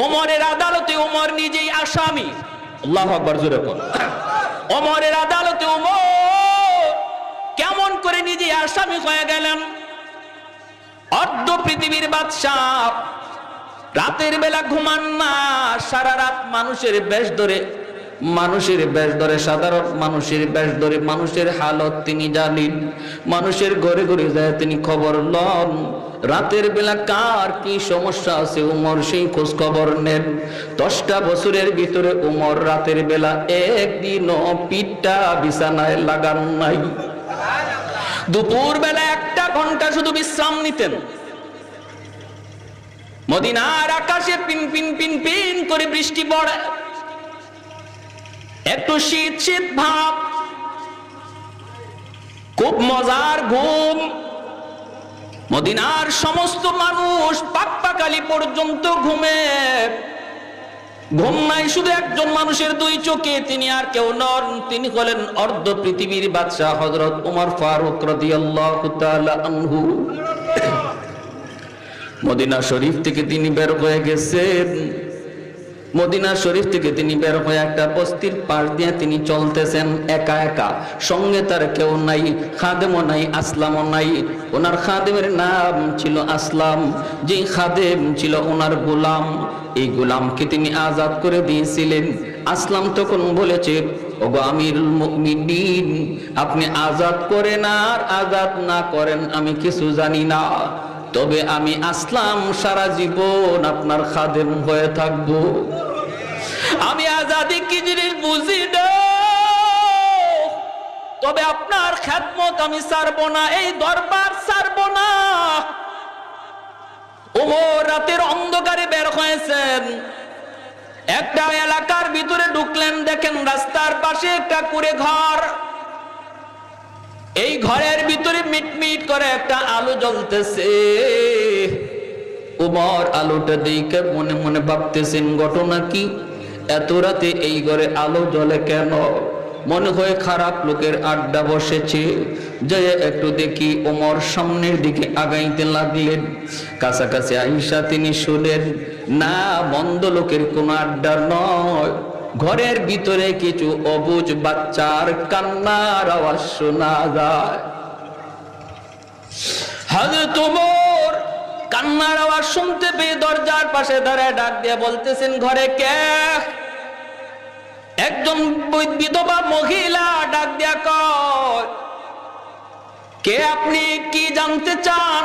ওমরের আদালতে ওমর নিজেই আসামি। আল্লাহু আকবার, জোরে বল। ওমরের আদালতে ওমর কেমন করে নিজেই আসামি হয়ে গেলেন? অর্ধ পৃথিবীর বাদশাহ, রাতের বেলা ঘুমান না, সারা রাত মানুষের বেশ ধরে সাধারণ মানুষের বেশ ধরে মানুষের হালত তিনি জানেন। মানুষের ঘরে ঘরে যায় তিনি খবর লন। রাতের বেলা কার কি সমস্যা আছে উমর সেই খোঁজ খবর নেন। 10টা বছরের ভিতরে উমর রাতের বেলা একদিনও পিঠটা বিছানায় লাগান নাই। দুপুর বেলা 1টা ঘন্টা শুধু বিশ্রাম নিতেন। মদিনার আকাশে পিন পিন পিন পিন করে বৃষ্টি পড়ে, একটু শীত শীত ভাব, খুব মজার ঘুম। মদিনার সমস্ত মানুষ পাক্কাকালি পর্যন্ত ঘুম নাই, শুধু একজন মানুষের 2 চোখে, তিনি আর কেউ নন, তিনি হলেন অর্ধ পৃথিবীর বাদশাহ হযরত ওমর ফারুক রাদিয়াল্লাহু তাআলা আনহু। মদিনা শরীফ থেকে তিনি বের হয়ে গেছেন। মদিনা শরীফ থেকে তিনি বের হয়ে একটা বস্তির পাশ দিয়ে তিনি চলতেছেন একা একা, সঙ্গে তার কেউ নাই, খাদেমও নাই, আসলামও নাই। ওনার খাদেমের নাম ছিল আসলাম, যে খাদেম ছিল ওনার গোলাম। এই গোলামকে তিনি আজাদ করে দিয়েছিলেন। আসলাম তখন বলেছে, ওগো আমিরুল মুমিনিন, আপনি আজাদ করেন আর আজাদ না করেন আমি কিছু জানি না, তবে আমি আসলাম সারা জীবন আপনার খাদেম হয়ে থাকবো। আমি আজাদি কি জিনিস বুঝি না, তবে আপনার খেদমত আমি ছাড়বো না, এই দরবার ছাড়বো না। ওমর রাতের অন্ধকারে বের হয়েছেন, একটা এলাকার ভিতরে ঢুকলেন, দেখেন রাস্তার পাশে একটা কুঁড়ে ঘর। এই ঘরের ভিতরে মিটমিট করে একটা আলো জ্বলতেছে। ওমর আলোটা দেখে মনে মনে ভাবতেছেন, ঘটনা কি? এত রাতে এই ঘরে আলো জ্বলে কেন? মনে হয় খারাপ লোকের আড্ডা বসেছে। যে একটু দেখি, ওমর সামনের দিকে আগাইতে লাগলেন। কাছাকাছি আইসা তিনি শুনলেন, না, মন্দ লোকের কোন আড্ডা নয়, ঘরের ভিতরে কিছু অবুঝ বাচ্চার কান্নার আওয়াজ শোনা যায়। হযরত ওমর কান্নার আওয়াজ শুনতে পেয়ে দরজার পাশে দাঁড়ায় ডাক দিয়ে বলতেছেন, ঘরে কে? একজন বিধবা মহিলা ডাক দিয়া কয়, কে আপনি, কি জানতে চান?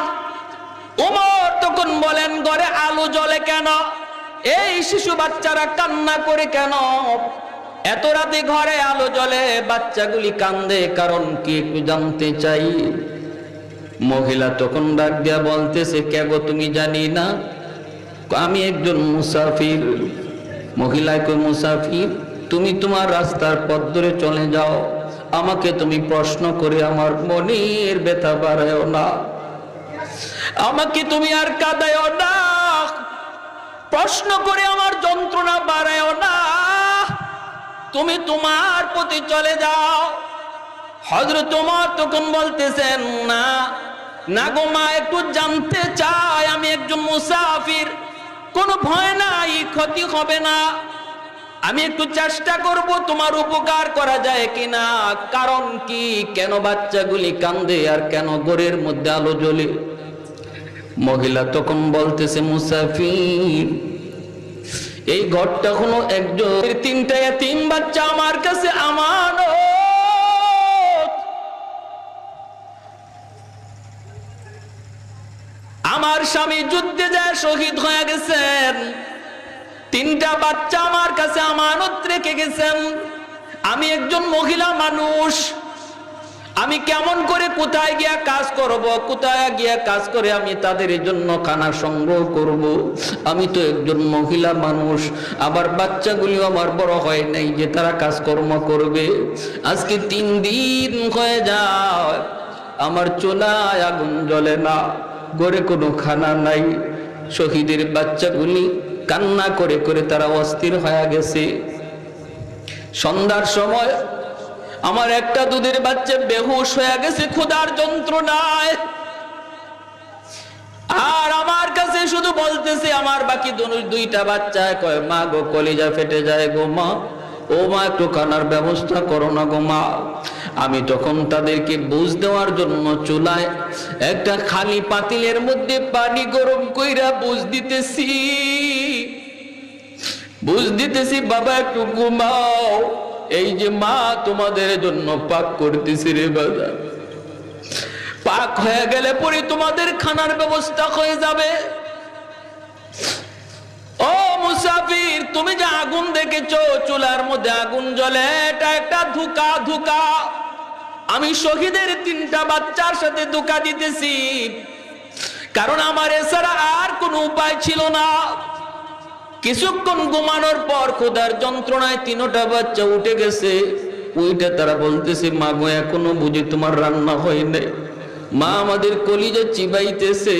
ওমর তখন বলেন, ঘরে আলো জ্বলে কেন? এই শিশু বাচ্চারা কান্না করে কেন? এত রাতে ঘরে আলো জ্বলে, বাচ্চাগুলি কান্দে, কারণ কি একটু জানতে চাই। মহিলা তখন ডাক দিয়া বলতেছে, কে গো, তুমি জানি না? আমি একজন মুসাফির। মহিলায় কই, মুসাফির? তুমি তোমার রাস্তার পথ ধরে চলে যাও, আমাকে তুমি প্রশ্ন করে আমার মনের ব্যথা বাড়ায়ও না, আমাকে তুমি আর কাঁদায়ও না, প্রশ্ন করে আমার যন্ত্রণা বাড়ায়ও না, তুমি তোমার প্রতি চলে যাও। হযরত ওমর তখন বলতেছেন, না না গো মা, একটু জানতে চাই, আমি একজন মুসাফির, কোনো ভয় নাই, ক্ষতি হবে না, আমি একটু চেষ্টা করব তোমার উপকার করা যায় কিনা। কারণ কি, কেন বাচ্চাগুলি কান্দে আর কেন ঘরের মধ্যে আলো জ্বলে? মহিলা তখন বলতেছে, মুসাফির, এই ঘরটা হলো একজন 3টা এতিম বাচ্চা আমার কাছে আমানত। আমার স্বামী যুদ্ধে যায় শহীদ হয়ে গেছেন, 3টা বাচ্চা আমার কাছে আমানত রেখে গেছেন। আমি একজন মহিলা মানুষ, আমি কেমন করে কোথায় গিয়া কাজ করব, কোথায় গিয়া কাজ করে আমি তাদের জন্য খানা সংগ্রহ করব? আমি তো একজন মহিলা মানুষ, আবার বাচ্চাগুলিও আমার বড় হয় নাই যে তারা কাজকর্ম করবে। আজকে 3 দিন হয়ে যায়, আমার চুলায় আগুন জ্বলে না, ঘরে কোনো খানা নাই। শহীদের বাচ্চাগুলি কান্না করে করে তারা অস্থির হয়ে গেছে। সন্ধ্যার সময় আমার একটা দুধের বাচ্চা বেহুশ হয়ে গেছে ক্ষুধার যন্ত্রণায়। আর আমার কাছে শুধু বলতেছে আমার বাকি দুইটা বাচ্চা, কয় মা গো কলিজা ফেটে যায় গো মা, ও মা একটু খানার ব্যবস্থা করো না গো মা। আমি তখন তাদেরকে বুঝ দেওয়ার জন্য চুলায় একটা খালি পাতিলের মধ্যে পানি গরম কইরা বুঝ দিতেছি বাবা একটু ঘুমাও, এই যে মা তোমাদের জন্য পাক করতেছি রে বাবা, পাক হয়ে গেলে পরে তোমাদের খানার ব্যবস্থা হয়ে যাবে। ও মুসাফির, তুমি যে আগুন দেখেছো, চুলার মধ্যে আগুন জ্বলে, এটা একটা ধোঁকা। আমি শহীদের 3টা বাচ্চার সাথে ধোঁকা দিতেছি, কারণ আমার এছাড়া আর কোনো উপায় ছিল না। কিছুক্ষণ ঘুমানোর পর ক্ষুধার যন্ত্রণায় 3টা বাচ্চা উঠে গেছে। ওইটা তারা বলতেছে মা গো এখনো বুঝি তোমার রান্না হয় নাই, মা আমাদের কলিজা চিবাইতেছে,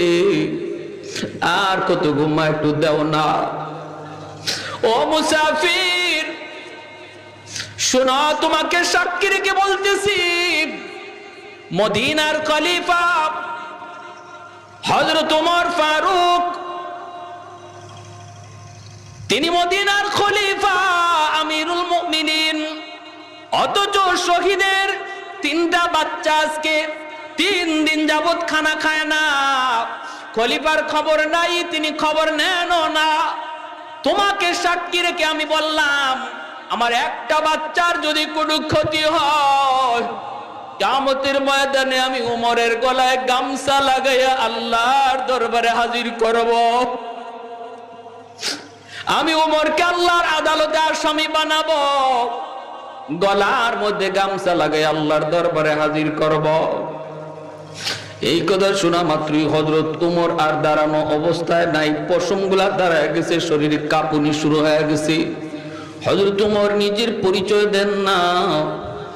আর কত ঘুমা একটু দাও না। ও মুসাফির শোনো, তোমাকে সাক্ষী রেখে বলতেছি, মদিনার খলিফা হযরত ওমর ফারুক, তিনি মদিনার খলিফা আমিরুল মুমিনিন, অথচ শহীদের 3টা বাচ্চা আজকে 3 দিন যাবত খানা খায় না। খলিফার খবর নাই, তিনি খবর নেন না। তোমাকে সাক্ষী রেখে আমি বললাম, আমার একটা বাচ্চার যদি কোনো ক্ষতি হয়, কিয়ামতের ময়দানে আমি উমরের গলায় গামছা লাগাইয়া আল্লাহর দরবারে হাজির করব। আমি উমরকে আল্লাহর আদালতে আসামি বানাবো, গলার মধ্যে গামছা লাগাই আল্লাহর দরবারে হাজির করব। এই কথা শোনা মাত্রই হযরত উমর আর দাঁড়ানো অবস্থায় নাই, পশমগুলা দাঁড়ায় গেছে, শরীরে কাঁপুনি শুরু হয়ে গেছে। হযরত উমর নিজের পরিচয় দেন না,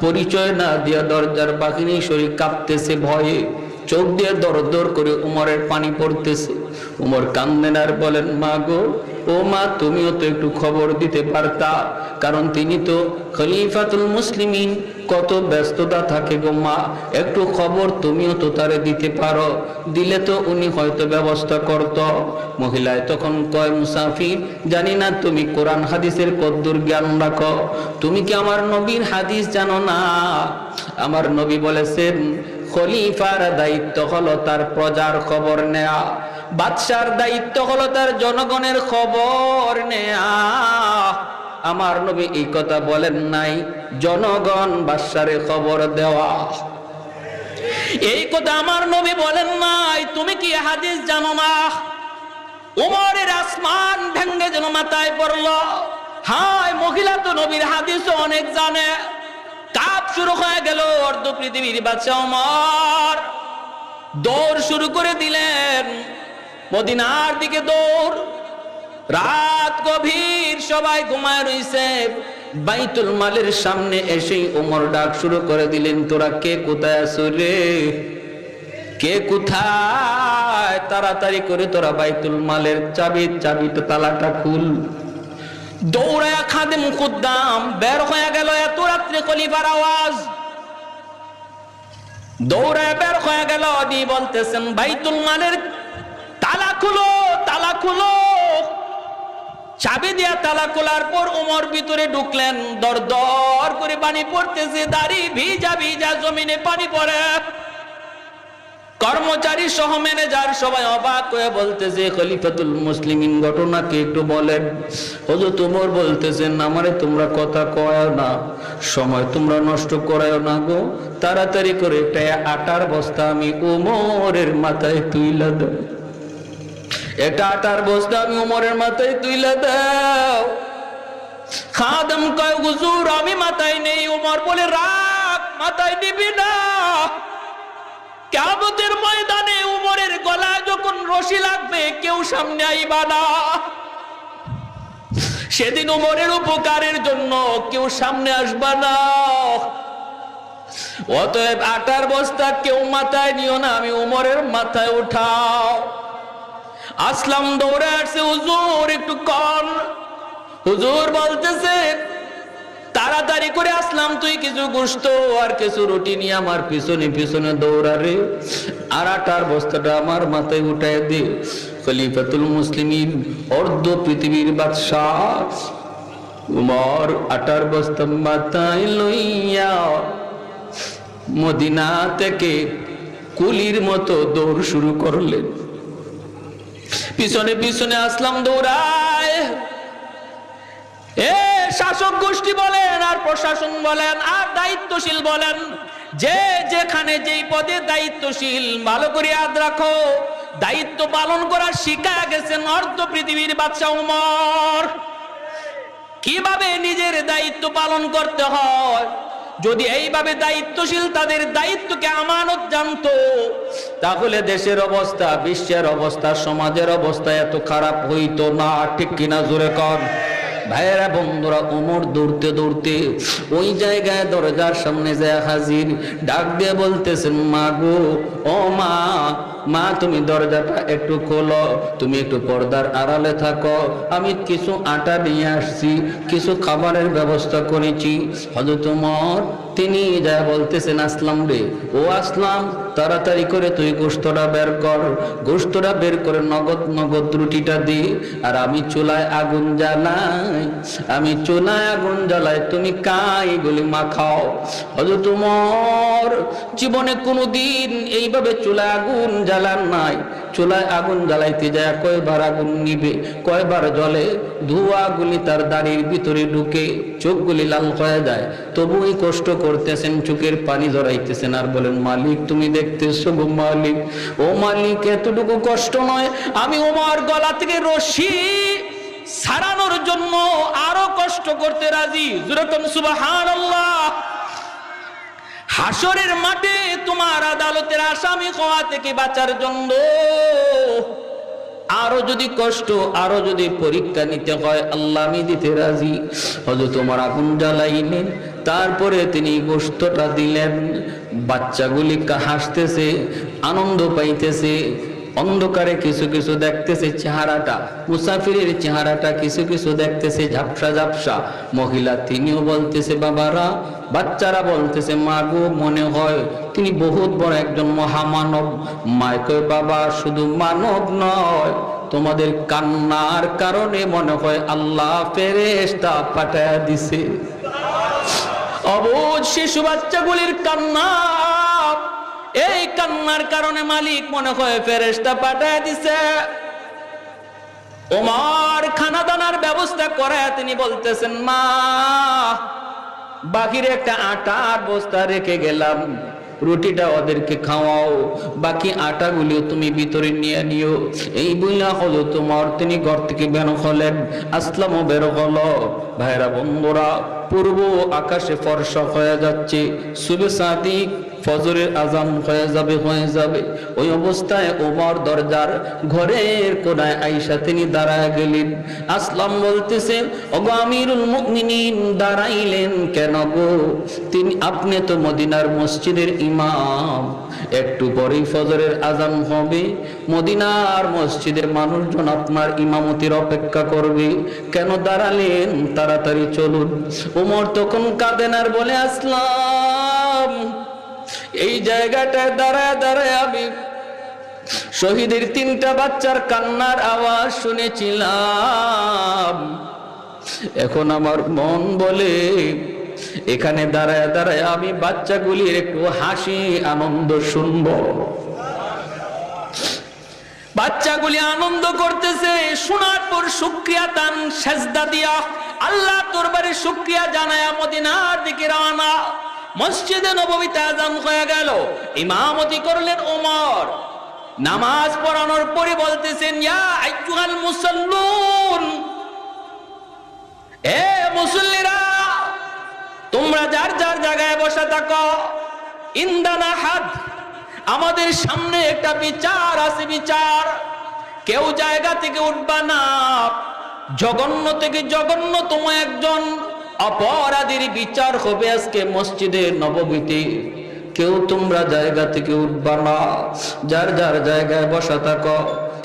পরিচয় না দিয়া দরজার বাহিনী শরীর কাঁপতেছে ভয়ে, চোখ দিয়ে দর করে উমরের পানি পড়তেছে। উমর কান্দেন আর বলেন মা গো, ও মা তুমিও তো একটু খবর দিতে পারতা, কারণ তিনি তো খলিফাতুল মুসলিমিন, কত ব্যস্ততা থাকে গো মা, একটু খবর তুমিও তো তারে দিতে পারো, দিলে তো উনি হয়তো ব্যবস্থা করত। মহিলায় তখন কয় মুসাফির, জানি না তুমি কোরআন হাদিসের কদ্দুর জ্ঞান রাখো, তুমি কি আমার নবীর হাদিস জানো না? আমার নবী বলেছেন খলিফার দায়িত্ব হলো তার প্রজার খবর নেয়া, বাদশার দায়িত্ব হলো তার জনগণের খবর নেয়া। আমার নবী এই কথা বলেন নাই জনগণ বাদশারে খবর দেওয়া, এই কথা আমার নবী বলেন নাই। তুমি কি হাদিস জানো না? উমরের আসমান ভেঙ্গে যেন মাথায় পড়লো, হায় মহিলা তো নবীর হাদিসও অনেক জানে। কাপ শুরু হয়ে গেল, অর্ধ পৃথিবীর বাদশা ওমর দৌড় শুরু করে দিলেন, মদিনার দিকে দৌড়। রাত গভীর, সবাই ঘুমায় রইছে। বাইতুল মালের সামনে এসেই ওমর ডাক শুরু করে দিলেন, তোরা কে কোথায় আছো রে, কে কোথায়? তাড়াতাড়ি করে তোরা বাইতুল মালের চাবিটা তালাটা খুল। দৌড়ায়া খাদেম খুদ্দাম বের হয়ে গেল, এত রাত্রে খলিফার আওয়াজ, দৌড়ায় বের হয়ে গেল, দিয়ে বলতেছেন বাইতুল মালের তালা খুলো, তালা খুলো। চাবি দিয়া তালা খোলার পর ওমর ভিতরে ঢুকলেন, দর দর করে পানি পড়তেছে, দাড়ি ভিজা ভিজা, জমিনে পানি পড়ে। কর্মচারী সহ ম্যানেজার সবাই অবাক হয়ে বলতেছে খলিফাতুল মুসলিমিন ঘটনাকে একটু বলেন। হযরত ওমর বলতেছেন, আমারে তোমরা কথা কয় না, সময় তোমরা নষ্ট করায় না গো, তাড়াতাড়ি করে একটা আটার বস্তা আমি ওমরের মাথায় তুইলা দাও, একটা আটার বস্তা আমি ওমরের মাথায় তুইলা দাও। খাদেম কয় হুজুর আমি মাথায় নেই। ওমর বলে রাখ, মাথায় নিবি না, কিয়ামতের ময়দানে উমরের গলায় যখন রশি লাগবে কেউ সামনে আইবা না, সেদিন উমরের উপকারের জন্য কেউ সামনে আসবা না। অতএব আটার বস্তা কেউ মাথায় নিও না, আমি উমরের মাথায় উঠাও। আসলাম দৌড়ে আসছে, হুজুর একটু কন। হুজুর বলতেছে তাড়াতাড়ি তাড়াতাড়ি করে আসলাম, তুই কিছু গোশত আর কিছু রুটি নিয়ে আমার পিছনে পিছনে দৌড়া রে, আর আটার বস্তাটা আমার মাথায় উঠায় দে। খলিফাতুল মুসলিমিন, অর্ধ পৃথিবীর বাদশাহ উমর আটার বস্তা মাথায় লইয়া মদিনা থেকে কুলির মতো দৌড় শুরু করলেন। পিছনে পিছনে আসলাম দৌড়ায়। শাসক গোষ্ঠী বলেন আর প্রশাসন বলেন আর দায়িত্বশীল বলেন, যে যেখানে যেই পদে দায়িত্বশীল, ভালো করে ইয়াদ রাখো, দায়িত্ব পালন করার শিখা গেছেন অর্ধ পৃথিবীর বাদশা উমর। কিভাবে নিজের দায়িত্ব পালন করতে হয়, যদি এইভাবে দায়িত্বশীল তাদের দায়িত্বকে আমানত জানতো, তাহলে দেশের অবস্থা, বিশ্বের অবস্থা, সমাজের অবস্থা এত খারাপ হইতো না। ঠিক কিনা জোরে কর ভাইয়েরা বন্ধুরা। ওমর দৌড়তে দৌড়তে ওই জায়গায় দরজার সামনে যায় হাজির। ডাক দিয়ে বলতেছেন, মা গো, ও মা, মা তুমি দরজাটা একটু খোলো, তুমি একটু পর্দার আড়ালে থাকো, আমি কিছু আটা নিয়ে আসছি, কিছু খাবারের ব্যবস্থা করেছি। হযরত ওমর তিনি যা বলতেছেন, আসলাম রে, ও আসলাম, তাড়াতাড়ি করে তুই গোশতটা বের কর, গোশতটা বের করে নগদ নগদ রুটিটা দি, আর আমি চুলায় আগুন জ্বালাই, আমি চুলায় আগুন জ্বালাই, তুমি কাইগুলি মাখাও। হযরত ওমর জীবনে কোনোদিন এইভাবে চুলায় আগুন জ্বালান নাই। চুলায় আগুন জ্বালাইতে যায় কয়বার আগুন নিবে, কয়বার জ্বলে, ধোঁয়াগুলি তার দাড়ির ভিতরে ঢুকে, চোখগুলি লাল হয়ে যায়, তবুই কষ্ট করতেছেন, চোখের পানি জড়াইতেছেন, আর বলেন, মালিক তুমি দেখতেছো গো মালিক, ও মালিক এতটুকু কষ্ট নয়, আমি ওমর গলা থেকে রশি ছাড়ানোর জন্য আরো কষ্ট করতে রাজি। যেরকম সুবহানাল্লাহ। হাসরের মাঠে তোমার আদালতের আসামি হওয়া থেকে বাঁচার জন্য আরো যদি কষ্ট, আরো যদি পরীক্ষা নিতে হয়, আল্লাহ আমি দিতে রাজি। হযরত ওমর আগুন জ্বালাইলেন, তারপরে তিনি গোশতটা দিলেন। বাচ্চাগুলি হাসতেছে, আনন্দ পাইতেছে, অন্ধকারে কিছু কিছু দেখতেছে চেহারাটা, মুসাফিরের চেহারাটা কিছু কিছু দেখতেছে ঝাপসা ঝাপসা। মহিলা তিনিও বলতেছে, বাবারা, বাচ্চারা বলতেছে, মা গো, মনে হয় তিনি বহুত বড় একজন মহামানব। মায় কয়, বাবা, শুধু মানব নয়, তোমাদের কান্নার কারণে মনে হয় আল্লাহ ফেরেশতা পাঠায়া দিছে। অবুঝ শিশু বাচ্চাগুলির কান্না, এই কান্নার কারণে মালিক মনে হয় ফেরেশতা পাঠায় দিছে। ওমর খানা দানার ব্যবস্থা করায় তিনি বলতেছেন, মা, বাকির একটা আটার বস্তা রেখে গেলাম, রুটিটা ওদেরকে খাওয়াও, বাকি আটাগুলিও তুমি ভিতরে নিয়ে নিও। এই বইলা হলো তোমার, তিনি ঘর থেকে বের হলেন, আসলামও বের হলো। ভাইরা বন্ধুরা, পূর্ব আকাশে ফর্সা হয়ে যাচ্ছে, সুবে সাদিক, ফজরের আজান হয়ে যাবে। ওই অবস্থায় ওমর দরজার ঘরের কোনায় আয়েশা তিনি দাঁড়ায় গেলেন। আসলাম বলতেছে, ওগো আমিরুল মুমিনিন, দাঁড়াইলেন কেন গো? তিনি, আপনি তো মদিনার মসজিদের ইমাম, একটু পরেই ফজরের আজান হবে, মদিনার মসজিদের মানুষজন আপনার ইমামতির অপেক্ষা করবে, কেন দাঁড়ালেন? তাড়াতাড়ি চলুন। ওমর তখন কাঁদেন আর বলে, আসলাম, এই জায়গাটায় দাঁড়ায় দাঁড়ায় আমি শহীদের 3টা বাচ্চার কান্নার আওয়াজ শুনেছিলাম। এখন আমার মন বলে, এখানে দাঁড়ায় দাঁড়ায় আমি বাচ্চাগুলির একটু হাসি আনন্দ শুনবো। বাচ্চাগুলি আনন্দ করতেছে, শোনার পর শুকরিয়া দান সেজদা দিয়া আল্লাহ দরবারে শুকরিয়া জানায়া মদিনার দিকে রওনা। মসজিদে নববীতে আযান হয়ে গেল, ইমামতি করলেন ওমর। নামাজ পড়ানোর পরে বলতেছেন, ইয়া আইয়ুহাল মুসাল্লুন, এ মুসল্লিরা, তোমরা যার যার জায়গায় বসে থাকো। ইন্দানা হাদ, আমাদের সামনে একটা বিচার আছে, বিচার। কেউ জায়গা থেকে উঠবা না, জঘন্য থেকে জঘন্যতম একজন অপরাধীর বিচার হবে আজকে মসজিদে নববীতে। কেউ তোমরা জায়গা থেকে উঠবা না, যার যার জায়গায় বসা থাকো।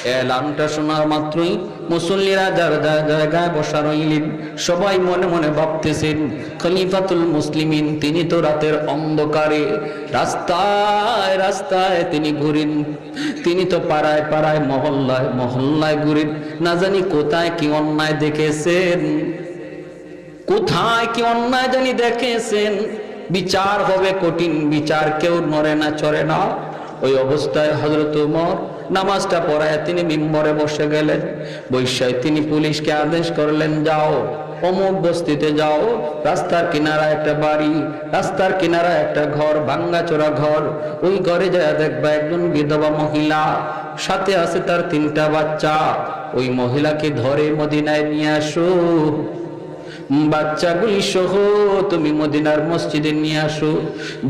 এলানটা শোনার মাত্রই মুসল্লিরা যার যার জায়গায় বসা রইলেন। সবাই মনে মনে ভাবতেছেন, খলিফাতুল মুসলিমিন তিনি তো রাতের অন্ধকারে রাস্তায় রাস্তায় তিনি ঘুরেন, তিনি তো পাড়ায় পাড়ায় মহল্লায় মহল্লায় ঘুরেন। না জানি কোথায় কি অন্যায় দেখেছেন, কোথায় কি অন্যায় জানি দেখেছেন। বিচার হবে কঠিন, বিচার কেউ নড়ে না চড়ে না। ওই অবস্থায় হযরত ওমর নামাজটা পড়ায় তিনি মিম্বরে বসে গেলেন। বৈশায় তিনি পুলিশকে আদেশ করলেন, যাও অমুক বস্তিতে যাও, রাস্তার কিনারায় একটা বাড়ি, রাস্তার কিনারায় একটা ঘর, ভাঙ্গাচোরা ঘর, ওই ঘরে যায় দেখবা একজন বিধবা মহিলা, সাথে আছে তার 3টা বাচ্চা। ওই মহিলাকে ধরে মদিনায় নিয়ে আসো, বাচ্চাগুলি সহ তুমি মদিনার মসজিদে নিয়ে আসো।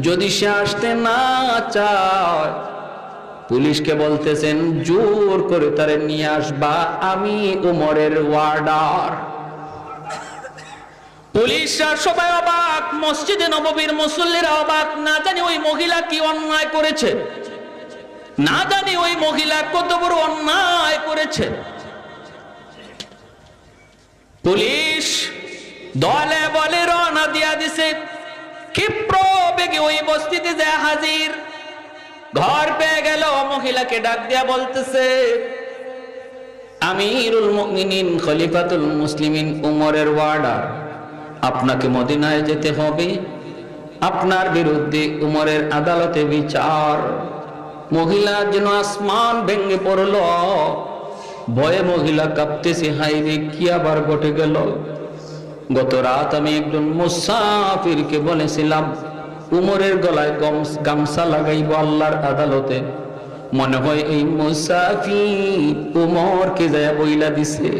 যদি সে আসতে না চায়, পুলিশকে বলতেছেন জোর করে তারে নিয়ে আসবা, আমি উমরের ওয়ার্ডার। পুলিশরা সবাই অবাক, মসজিদে নববীর মুসল্লিরা অবাক। না জানি ওই মহিলা কি অন্যায় করেছে, না জানি ওই মহিলা কত বড় অন্যায় করেছে। পুলিশ দলে বলে রওনা দিয়া দিছে, ক্ষিপ্র বেগে ওই বস্তিতে যায় হাজির। ঘর পেয়ে গেল, মহিলাকে ডাক দিয়া বলতেছে, আমিরুল মুমিনিন খলিফাতুল মুসলিমিন উমরের ওয়ার্ডার, আপনাকে মদিনায় যেতে হবে, আপনার বিরুদ্ধে উমরের আদালতে বিচার। মহিলা যেন আসমান ভেঙে পড়ল, ভয়ে মহিলা কাঁপতেছে, হায়রে কি আবার ঘটে গেল। গত রাত আমি একজন মুসাফিরকে বলেছিলাম উমরের গলায় গামছা লাগাইব আল্লাহর আদালতে, মনে হয় এই মুসাফির উমরকে যায় বইলা দিছে।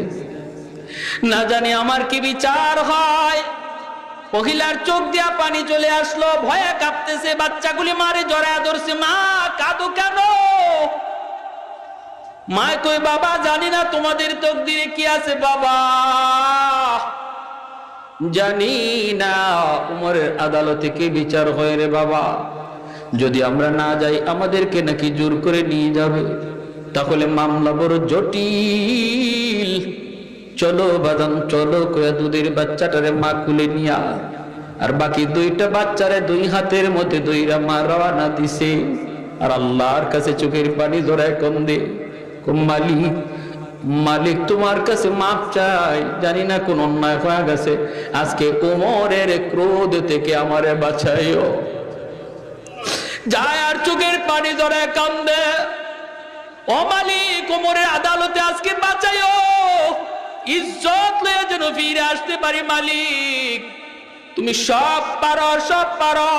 না জানি আমার কি বিচার হয়। মহিলার চোখ দিয়া পানি চলে আসলো, ভয়ে কাঁপতেছে, বাচ্চাগুলি মারে জড়ায় ধরছে। মা কাঁদো কেন? মা কই, বাবা জানি না তোমাদের তকদিরে কি আছে বাবা, জানি না উমরের আদালতে কি বিচার হয় রে বাবা। যদি আমরা না যাই আমাদেরকে নাকি জোর করে নিয়ে যাবে, তাহলে মামলা বড় জটিল। চলো বাদাম চলো, কয়া দুধের বাচ্চাটারে মা কুলে নিয়া, আর বাকি 2টা বাচ্চারে 2 হাতের মধ্যে 2টা মা রওনা দিছে। আর আল্লাহর কাছে চোখের পানি ধরায় কান্দে, মালিক মালিক তোমার কাছে মাপ চাই, জানি না কোন অন্যায় হয়ে গেছে, আজকে ওমরের ক্রোধ থেকে আমারে বাঁচাইও। যায় আর চোখের পানি ধরে কান্দে, ও মালিক ওমরের আদালতে আজকে বাঁচাইও, ইজ্জত লয়ে যেন ফিরে আসতে পারি মালিক, তুমি সব পারো সব পারো।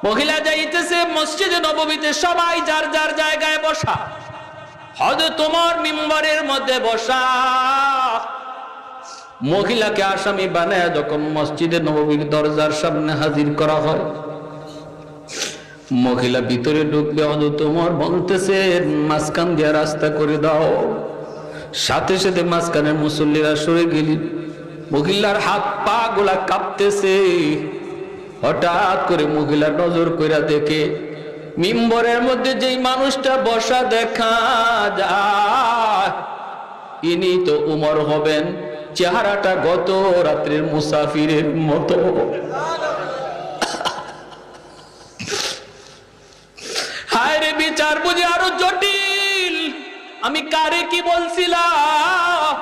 মহিলা যাইতেছে মসজিদে নববীতে, সবাই যার যার জায়গায় বসা। হযরত ওমর মিম্বরের মধ্যে বসা। মহিলাকে আসামি বানায় যখন মসজিদে নববীর দরজার সামনে হাজির করা হয়, মহিলা ভিতরে ঢুকবে, হযরত ওমর বলতেছে মাঝখান দিয়ে রাস্তা করে দাও। সাথে সাথে মাঝখানের মুসল্লিরা সরে গেলেন। মহিলার হাত পা গুলা কাঁপতেছে। হঠাৎ করে মহিলা নজর কইরা দেখে মিম্বরের মধ্যে যেই মানুষটা বসা দেখা যায়, ইনি তো উমর হবেন। চেহারাটা গত রাত্রের মুসাফিরের মতো। হায় রে, বিচার বুঝি আরো জটিল। আমি কারে কি বলছিলাম?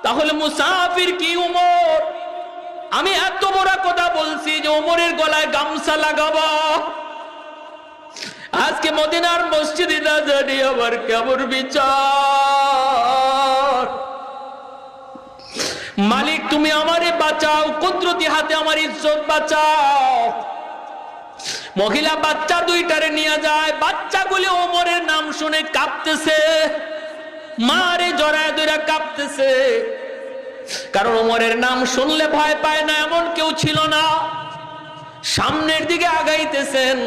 তাহলে মুসাফির কি উমর? আমি এত বড় কথা বলছি যে উমরের গলায় গামছা লাগাবো। আজকে মদিনার মসজিদে না জানি আবার কেমন বিচার। মালিক তুমি আমারে বাঁচাও, কুদরতি হাতে আমার ইজ্জত বাঁচাও। মহিলা বাচ্চা 2টারে নিয়ে যায়। বাচ্চাগুলি ওমরের নাম শুনে কাঁপতেছে, মারে জড়ায় ধরে কাঁপতেছে। কারণ ওমরের নাম শুনলে ভয় পায় না এমন কেউ ছিল না। সামনের দিকে আগাইতেছেন,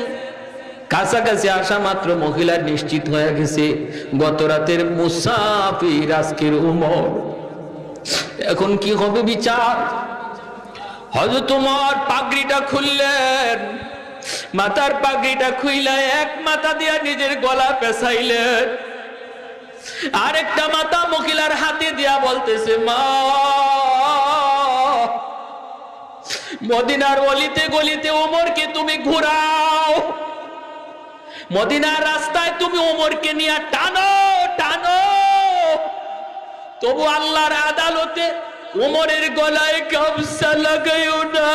কাছাকাছি আসা মাত্র মহিলা নিশ্চিত হয়ে গেছে গত রাতের মুসাফির আজকের উমর। এখন কি হবে বিচার? হযরত ওমর পাগড়িটা খুললেন, মাথার পাগড়িটা খুইলা এক মাথা দিয়া নিজের গলা পেছাইলেন। আরেকটা মাথা মহিলার হাতে দিয়া বলতেছে, মা মদিনার অলিতে গলিতে ওমরকে তুমি ঘুরাও, মদিনার রাস্তায় তুমি ওমরকে নিয়ে টানো টানো, তবু আল্লাহর আদালতে ওমরের গলায় গামছা লাগাইও না,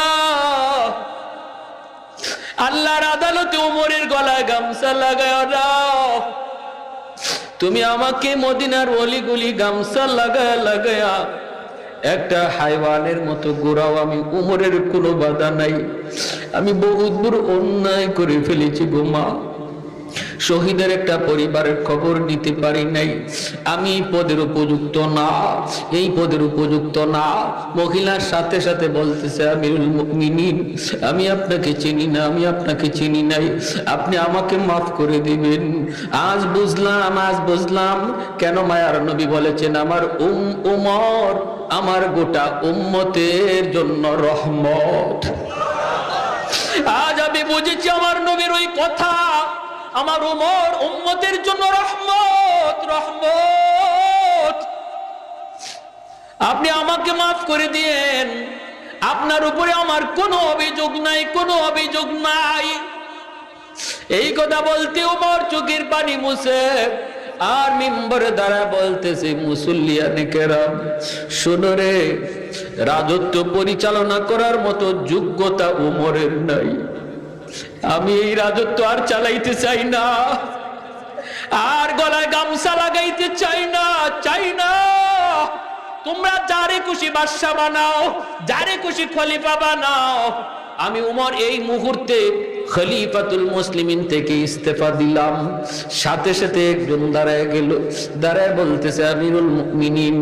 আল্লাহর আদালতে ওমরের গলায় গামছা লাগাইও না। তুমি আমাকে মদিনার অলিগুলি গামছা লাগায়া লাগায়া একটা হাইওয়ানের মতো ঘোরাও, আমি উমরের কোনো বাধা নাই, আমি বহুত বড় অন্যায় করে ফেলেছি গো মা, শহীদের একটা পরিবারের খবর নিতে পারি নাই, আমি এই পদের উপযুক্ত না, এই পদের উপযুক্ত না। মহিলার সাথে সাথে বলতেছে, আমিরুল মুমিনিন আমি আপনাকে চিনি না, আমি আপনাকে চিনি নাই, আপনি আমাকে মাফ করে দিবেন। আজ বুঝলাম কেন মায়ার নবী বলেছেন আমার উমর আমার গোটা উম্মতের জন্য রহমত। আজ আমি বুঝেছি আমার নবীর ওই কথা, আমার উমর উম্মতের জন্য রহমত রহমত। আপনি আমাকে মাফ করে দিয়েন, আপনার উপরে আমার কোনো অভিযোগ নাই, কোনো অভিযোগ নাই। এই কথা বলতে উমর চোখের পানি মুছে আর মিম্বরে দ্বারা বলতেছে, মুসল্লিয়ানে কেরাম শোনো রে, রাজত্ব পরিচালনা করার মতো যোগ্যতা উমরের নাই, আমি এই রাজত্ব আর চালাইতে চাই না, আর গলায় গামছা লাগাইতে চাই না, চাই না। তোমরা যারে খুশি বাদশা বানাও, যারে খুশি খলিফা বানাও, আমি উমর এই মুহূর্তে খলিফাতুল মুসলিমিন থেকে ইস্তেফা দিলাম। সাথে সাথে একজন দাঁড়ায় গেল, দাঁড়ায় বলতেছে, আমিরুল মুমিনিন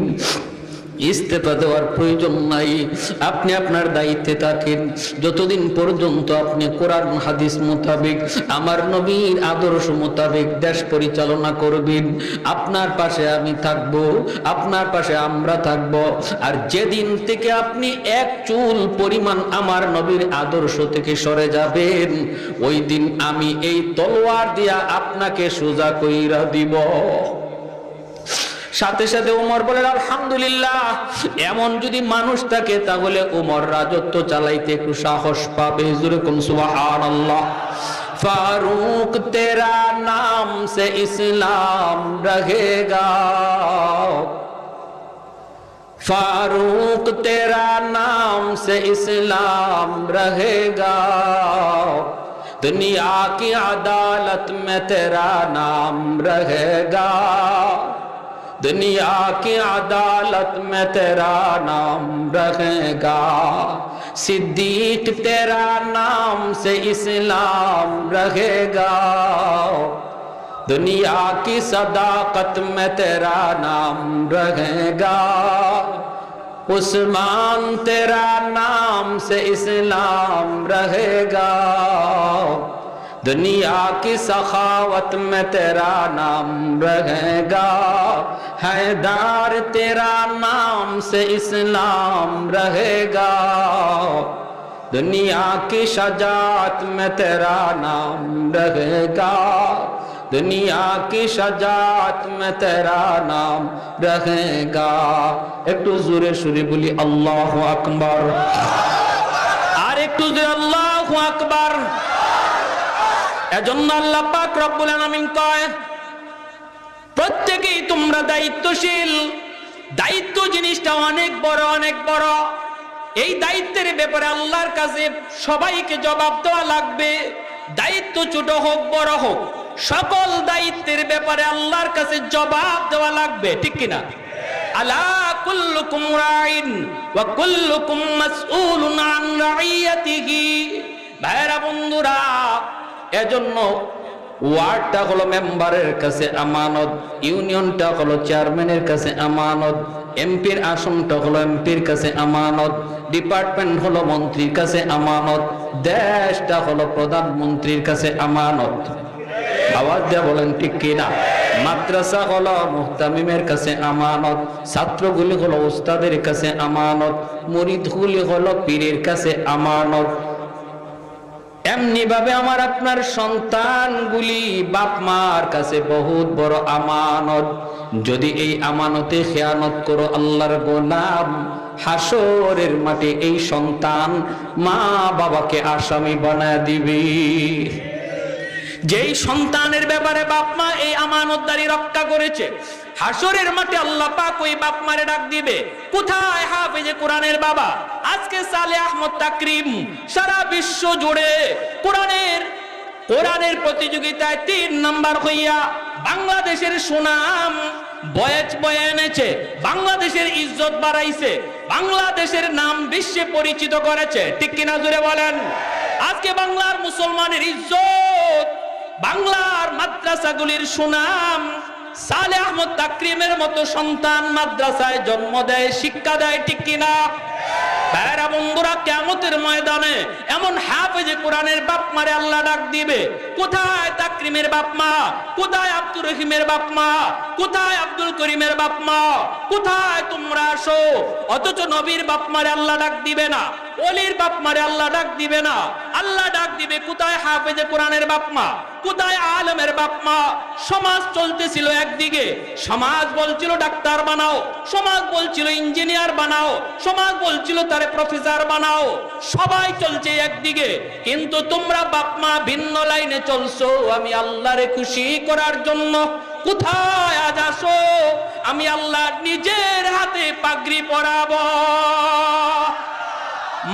ইস্তেফা দেওয়ার প্রয়োজন নাই, আপনি আপনার দায়িত্বে থাকেন, যতদিন পর্যন্ত আপনি কোরআন হাদিস মোতাবেক আমার নবীর আদর্শ মোতাবেক দেশ পরিচালনা করবেন, আপনার পাশে আমি থাকব, আপনার পাশে আমরা থাকব। আর যেদিন থেকে আপনি এক চুল পরিমাণ আমার নবীর আদর্শ থেকে সরে যাবেন, ওই দিন আমি এই তলোয়ার দিয়া আপনাকে সোজা কইরা দিব। সাথে সাথে উমর বলেন, আলহামদুলিল্লাহ, এমন যদি মানুষ থাকে তাহলে উমর রাজত্ব চালাইতে একটু সাহস পাবে। জোরে কোন সুবহানাল্লাহ। ফারুক তেরা নাম সে ইসলাম রহেগা, ফারুক তেরা নাম সে ইসলাম রহেগা, दुनिया की अदालत में तेरा नाम रहेगा, दुनिया की अदालत में तेरा नाम रहेगा, सिद्दीक तेरा नाम से इस्लाम रहेगा, दुनिया की सदाकत में तेरा नाम रहेगा, उस्मान तेरा नाम से इस्लाम रहेगा, दुनिया की सखावत में तेरा नाम रहेगा, हैदर तेरा नाम से इस्लाम रहेगा, दुनिया की शजाअत में तेरा नाम रहेगा, दुनिया की शजाअत में तेरा नाम रहेगा। একটু জোরে সুরে বলি আল্লাহু আকবার, আর একটু জোরে আল্লাহু আকবার। এজন্য আল্লাহ পাক রব্বুল আলামিন কয়, প্রত্যেকেই তোমরা দায়িত্বশীল, দায়িত্ব জিনিসটা অনেক বড়, অনেক বড়। এই দায়িত্বের ব্যাপারে আল্লাহর কাছে সবাইকে জবাব দেওয়া লাগবে। দায়িত্ব ছোট হোক বড় হোক, সকল দায়িত্বের ব্যাপারে আল্লাহর কাছে জবাব দেওয়া লাগবে, ঠিক কিনা? আলা কুল্লুকুম রাইন ওয়া কুল্লুকুম মাসউলুন আন রাইয়াতিহি। ভাইরা বন্ধুরা, এজন্য ওয়ার্ডটা হলো মেম্বারের কাছে আমানত, ইউনিয়নটা হলো চেয়ারম্যানের কাছে আমানত, এমপির আসনটা হলো এমপির কাছে আমানত, ডিপার্টমেন্ট হলো মন্ত্রীর কাছে আমানত, দেশটা হলো প্রধানমন্ত্রীর কাছে আমানত। আওয়াজ দিয়ে বলেন ঠিক কিনা? মাদ্রাসা হলো মুহতামিমের কাছে আমানত, ছাত্রগুলি হলো উস্তাদের কাছে আমানত, মুরিদগুলি হলো পীরের কাছে আমানত। এমনি ভাবে আমার আপনার সন্তানগুলি বাপ মার কাছে বহুত বড় আমানত। যদি এই আমানতে খেয়ানত করো আল্লাহর গোলাম, হাসরের মাঠে এই সন্তান মা বাবাকে আসামি বানায় দিবি। যেই সন্তানের ব্যাপারে বাপ মা এই আমানতদারি রক্ষা করেছে, হাসরের মাঠে আল্লাহ পাক ওই বাপ মারে ডাক দিবে, কোথায় হাফেজে কোরআনের বাবা? আজকে সালেহ আহমদ তাকরিম সারা বিশ্ব জুড়ে কোরআনের প্রতিযোগিতায় 3 নাম্বার হইয়া বাংলাদেশের সুনাম বয়ে এনেছে, বাংলাদেশের ইজ্জত বাড়াইছে, বাংলাদেশের নাম বিশ্বে পরিচিত করেছে। ঠিক কিনা জোরে বলেন? আজকে বাংলার মুসলমানের ইজ্জত, বাংলার মাদ্রাসাগুলির সুনাম সালেহ আহমদ তাকরিমের মতো সন্তান মাদ্রাসায় জন্ম দেয়, শিক্ষা দেয়। ঠিক কিনা? ভাইরা বন্ধুরা, কিয়ামতের ময়দানে এমন হাফেজে কোরআনের বাপ মারে আল্লাহ ডাক দিবে, কোথায় তাকরিমের বাপ মা? কোথায় আব্দুর রহিমের বাপ মা? কোথায় আব্দুল করিমের বাপ মা? কোথায় তোমরা আসো? অথচ নবীর বাপ মারে আল্লাহ ডাক দিবে না, ওলির বাপ মারে আল্লাহ ডাক দিবে না। আল্লাহ ডাক দিবে, কোথায় হাফেজে কোরআনের বাপ মা? কোথায় আলেমের বাপ মা? সমাজ চলতেছিল একদিকে, সমাজ বলছিল ডাক্তার বানাও, সমাজ বলছিল ইঞ্জিনিয়ার বানাও, সমাজ বলছিল তারে প্রফেসর বানাও, সবাই চলছে একদিকে, কিন্তু তোমরা বাপ মা ভিন্ন লাইনে চলছো। আমি আল্লাহরে খুশি করার জন্য কোথায় আজ আসো? আমি আল্লাহ নিজের হাতে পাগড়ি পরাবো।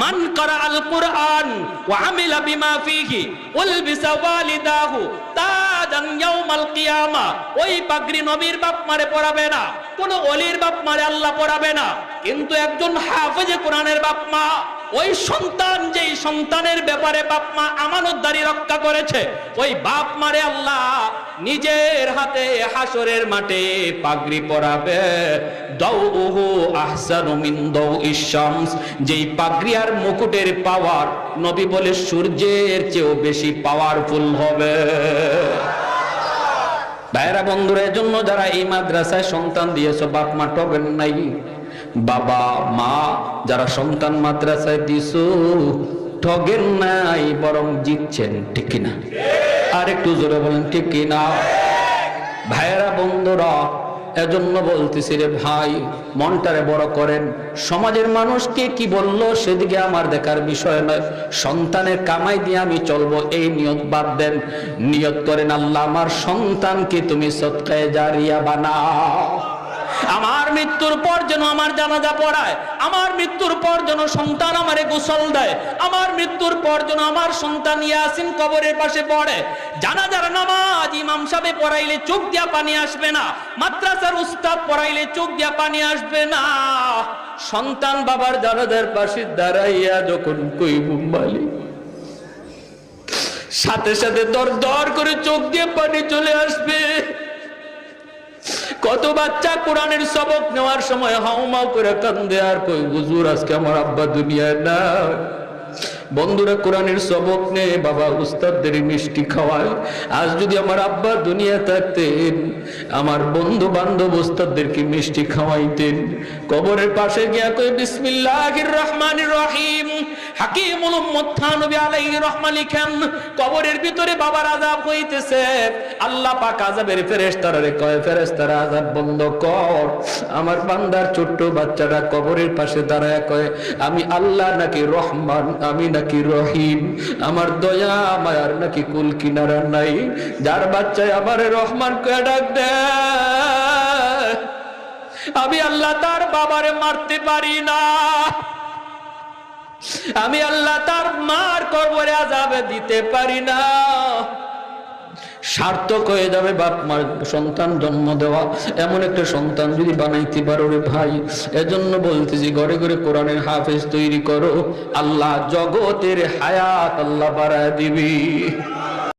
মান করা আল কুরআন ওয়া আমিলা বিমা ফিহি উলবিসা ওয়ালিদাহু তাজান ইয়াউমাল কিয়ামা। ওই পাগড়ি নবীর বাপ মারে পরাবে না, কোন ওলির বাপ মারে আল্লাহ পরাবে না, কিন্তু একজন হাফেজে কোরআনের বাপ মা, ওই সন্তান যেই সন্তানের ব্যাপারে বাপ মা আমানতদারি রক্ষা করেছে, ওই বাপ মারে আল্লাহ নিজের হাতে হাসরের মাঠে পাগড়ি পরাবে। দাউহু আহসানু মিন দাউইশ শামস। যেই পাগড়ি আর মুকুটের পাওয়ার নবী বলে সূর্যের চেয়েও বেশি পাওয়ারফুল হবে। ভাইরা বন্ধুরা, এজন্য যারা এই মাদ্রাসায় সন্তান দিয়েছো, বাপ মা ঠকেন নাই। বাবা মা যারা সন্তান মাদ্রাসায় দিছো, ঠকেন নাই, বরং জিতছেন। ঠিক কিনা? আর একটু জোরে বলেন ঠিক কিনা? ভাইরা বন্ধুরা, এজন্য বলতেছি রে ভাই, মনটারে বড় করেন। সমাজের মানুষকে কি বললো সেদিকে আমার দেখার বিষয় নয়, সন্তানের কামাই দিয়ে আমি চলবো এই নিয়ত বাদ দেন। নিয়ত করেন, আল্লাহ আমার সন্তানকে তুমি সদকায়ে জারিয়া বানাও। আমার মৃত্যুর পর যেন আমার জানাজা পড়ায়, আমার মৃত্যুর পর যেন সন্তান আমারে গোসল দেয়, আমার মৃত্যুর পর যেন আমার সন্তান ইয়াসিন কবরের পাশে পড়ে। জানাজার নামাজ ইমাম সাহেব পড়াইলে চোখ দিয়া পানি আসবে না, মাদ্রাসার উস্তাদ পড়াইলে চোখ দিয়া পানি আসবে না। সন্তান বাবার জানাজার পাশে দাঁড়াইয়া যখন কইব মালিক, সাথে সাথে দর দর করে চোখ দিয়ে পানি চলে আসবে। কত বাচ্চা কোরআনের সবক নেওয়ার সময় হাউমাউ করে কান্দে আর কই, হুজুর আজকে আমার আব্বা দুনিয়ায় না। বন্ধুরা, কোরআনের সবক নে, বাবা উস্তাদদের মিষ্টি খাওয়ায়। আজ যদি আমার আব্বা দুনিয়া থাকতেন, আমার বন্ধু বান্ধব উস্তাদদেরকে মিষ্টি খাওয়াইতেন। কবরের পাশে গিয়া কই, বিসমিল্লাহির রহমানির রহিম, হাকিমুল উম্মত নবী আলাইহির রহমা লিখেন, কবরের ভিতরে বাবার আযাব হইতেছে। আল্লাহ পাক আযাবের ফেরেশতারা কয়, ফেরেশতারা আযাব বন্ধ কর। আমার বান্দার ছোট্ট বাচ্চাটা কবরের পাশে দাঁড়ায় কয়, আমি আল্লাহ নাকি রহমান, আমি নাকি রহিম, আমার দয়া মায়ার নাকি কুল কিনারা নাই। যার বাচ্চায় আমারে রহমান কয়ে ডাক দেয়, আমি আল্লাহ তার বাবারে মারতে পারি না, আমি আল্লাহ তার মার কবরে আযাবে দিতে পারি না। সার্থক হয়ে যাবে বাপ মার সন্তান জন্ম দেওয়া। এমন একটা সন্তান যদি বানাইতে পারো রে ভাই, এজন্য বলতেছি ঘরে ঘরে কোরআনের হাফেজ তৈরি করো, আল্লাহ জগতের হায়াত আল্লাহ বাড়ায় দিবি।